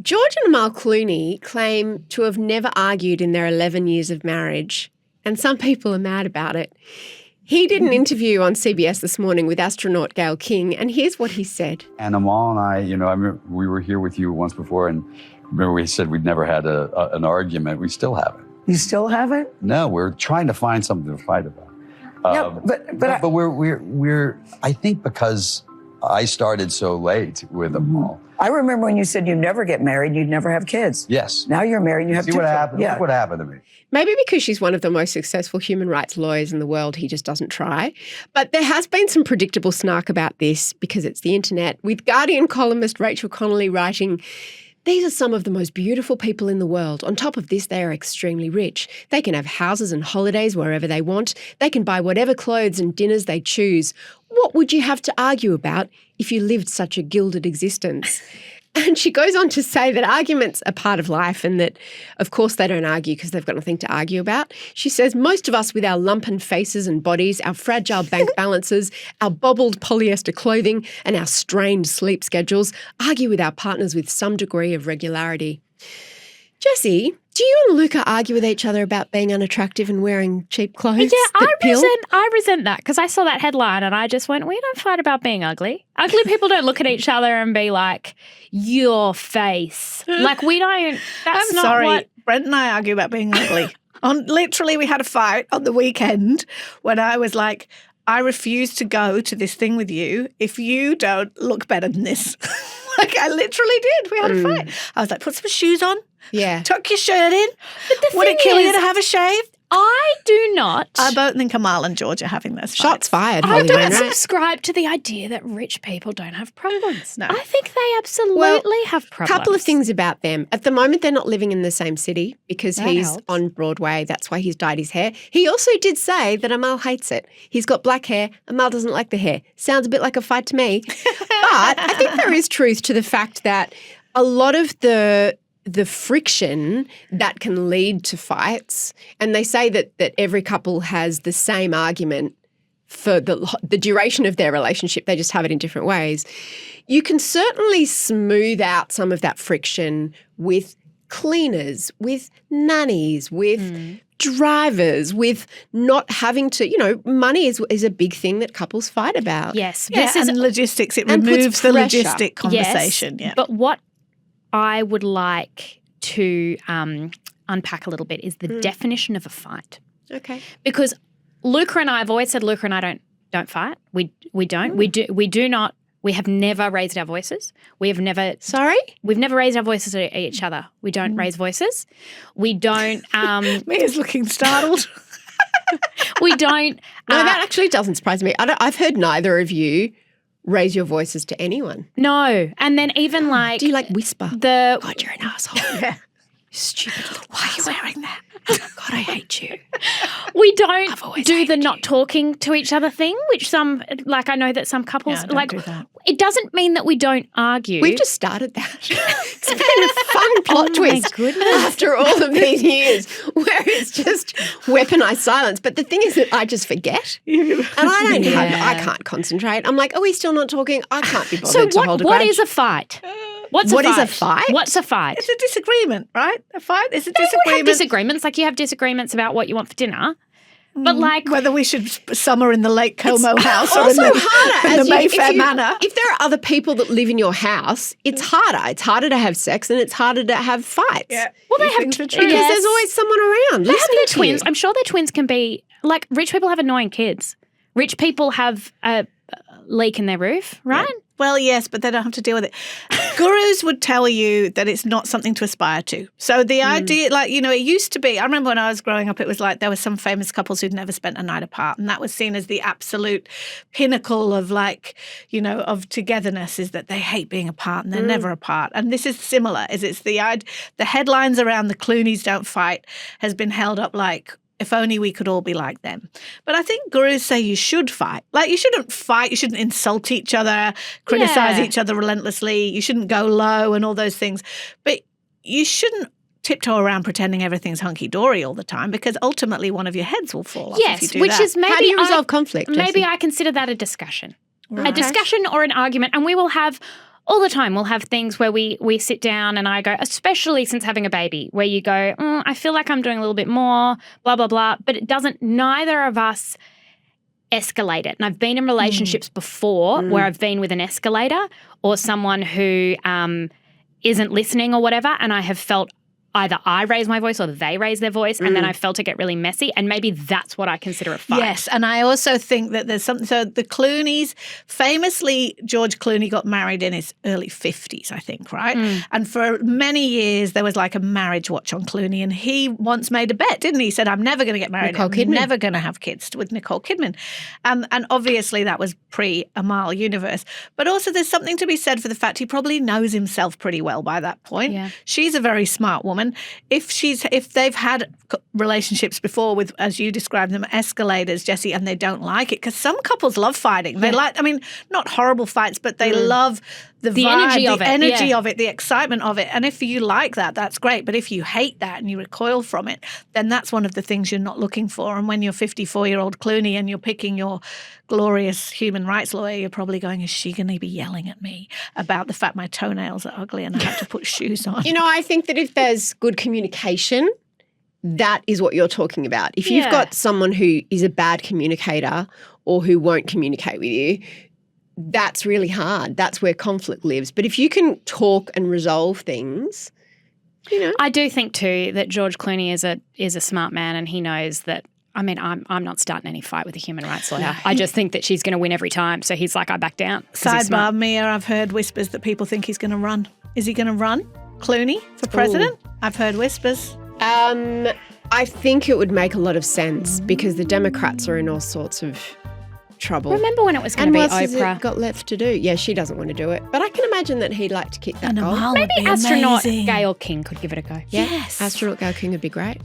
George and Amal Clooney claim to have never argued in their 11 years of marriage, and some people are mad about it. He did an interview on CBS this morning with astronaut Gail King, and here's what he said. And Amal and I, I remember we were here with you once before, and remember we said we'd never had an argument. We still haven't. You still haven't? No, we're trying to find something to fight about. But we're I think because I started so late with Amal. I remember when you said you'd never get married, you'd never have kids. Yes. Now you're married and you have See two what kids. happened? Yeah. Look what happened to me. Maybe because she's one of the most successful human rights lawyers in the world, he just doesn't try. But there has been some predictable snark about this because it's the internet, with Guardian columnist Rachel Connolly writing, "These are some of the most beautiful people in the world. On top of this, they are extremely rich. They can have houses and holidays wherever they want. They can buy whatever clothes and dinners they choose. What would you have to argue about if you lived such a gilded existence?" And she goes on to say that arguments are part of life and that, of course, they don't argue because they've got nothing to argue about. She says, most of us with our lumpen faces and bodies, our fragile bank balances, our bobbled polyester clothing and our strained sleep schedules argue with our partners with some degree of regularity. Jessie, do you and Luca argue with each other about being unattractive and wearing cheap clothes? Yeah, I resent that because I saw that headline and I just went, we don't fight about being ugly. Ugly people don't look at each other and be like, your face. Like we don't, that's I'm not sorry. what. Brent and I argue about being ugly. Literally, we had a fight on the weekend when I was like, I refuse to go to this thing with you if you don't look better than this. Like I literally did. We had a fight. I was like, put some shoes on. Yeah. Tuck your shirt in. But the Would thing it kill you is, to have a shave? I do not. I don't think Amal and George are having those fights. Shots fired, I Holly don't Wainwright. subscribe to the idea that rich people don't have problems. No. I think they absolutely have problems. Couple of things about them. At the moment, they're not living in the same city because That he's helps. on Broadway. That's why he's dyed his hair. He also did say that Amal hates it. He's got black hair. Amal doesn't like the hair. Sounds a bit like a fight to me. But I think there is truth to the fact that a lot of the friction that can lead to fights, and they say that every couple has the same argument for the duration of their relationship, they just have it in different ways. You can certainly smooth out some of that friction with cleaners, with nannies, with drivers, with not having to, money is a big thing that couples fight about. Yes. Yeah, This is and logistics. It and puts removes the pressure. logistic conversation. Yes, Yeah. but what I would like to unpack a little bit is the definition of a fight. Okay. Because Luca and I have always said Luca and I don't fight. We don't. We do not. We have never raised our voices. We've never raised our voices at each other. We don't raise voices. We don't. Mia's looking startled. We don't. No, that actually doesn't surprise me. I've heard neither of you raise your voices to anyone. No. And then even like. Do you whisper? God, you're an asshole. Yeah. Stupid little Why are you wearing that? God, I hate you. We don't always do the hated not talking to each other thing, which I know that some couples Yeah, don't do that. It doesn't mean that we don't argue. We've just started that. It's been a fun plot twist goodness. after all of these years where it's just weaponized silence. But the thing is that I just forget. And I can't concentrate. I'm like, are we still not talking? I can't be bothered So to hold a what grudge. is a fight? What is a fight? What's a fight? It's a disagreement, right? A fight is a We have disagreement. disagreements. Like you have disagreements about what you want for dinner. But like Whether we should summer in the Lake Como house or also in the, harder in as the Mayfair if Manor. If there are other people that live in your house, it's harder. It's harder to have sex and it's harder to have fights. Yeah. Well, they These have things are to- true. Because Yes. there's always someone around they have listening their to twins. you. I'm sure their twins can be like rich people have annoying kids. Rich people have a leak in their roof, right? Well, yes, but they don't have to deal with it. Gurus would tell you that it's not something to aspire to. So the idea, it used to be, I remember when I was growing up, it was like there were some famous couples who'd never spent a night apart. And that was seen as the absolute pinnacle of of togetherness, is that they hate being apart and they're never apart. And this is similar, it's the headlines around the Clooneys don't fight has been held up like, if only we could all be like them. But I think gurus say you should fight. Like you shouldn't fight, you shouldn't insult each other, criticize Yeah. each other relentlessly, you shouldn't go low and all those things. But you shouldn't tiptoe around pretending everything's hunky-dory all the time, because ultimately one of your heads will fall off if you Yes, do which that. is maybe How do you resolve conflict, Maybe Jessie? I consider that a discussion. Right. A discussion or an argument, and we will have all the time we'll have things where we sit down and I go, especially since having a baby, where you go, I feel like I'm doing a little bit more, blah, blah, blah. But it doesn't, neither of us escalate it. And I've been in relationships before where I've been with an escalator or someone who isn't listening or whatever, and I have felt either I raise my voice or they raise their voice, and then I felt it get really messy, and maybe that's what I consider a fight. Yes, and I also think that there's something. So the Clooneys, famously, George Clooney got married in his early 50s, I think, right? And for many years, there was like a marriage watch on Clooney, and he once made a bet, didn't he? He said, I'm never going to get married. I'm never going to have kids with Nicole Kidman. And obviously that was pre-Amal universe. But also there's something to be said for the fact he probably knows himself pretty well by that point. Yeah. She's a very smart woman. If they've had relationships before with, as you described them, escalators, Jessie, and they don't like it, because some couples love fighting. They like, I mean, not horrible fights, but they love the vibe, energy of it, the excitement of it. And if you like that, that's great. But if you hate that and you recoil from it, then that's one of the things you're not looking for. And when you're 54-year-old Clooney and you're picking your glorious human rights lawyer, you're probably going, is she going to be yelling at me about the fact my toenails are ugly and I have to put shoes on? You know, I think that if there's good communication, that is what you're talking about. If you've got someone who is a bad communicator or who won't communicate with you, that's really hard. That's where conflict lives. But if you can talk and resolve things, you know. I do think too that George Clooney is a smart man, and he knows that. I mean, I'm not starting any fight with a human rights lawyer. I just think that she's going to win every time. So he's like, I back down. Sidebar, Mia, I've heard whispers that people think he's going to run. Is he going to run, Clooney, for president? Ooh. I've heard whispers. I think it would make a lot of sense because the Democrats are in all sorts of trouble. Remember when it was going to be Oprah? And what got left to do? Yeah, she doesn't want to do it. But I can imagine that he'd like to kick that goal. Maybe astronaut Gail King could give it a go. Yeah. Yes. Astronaut Gail King would be great.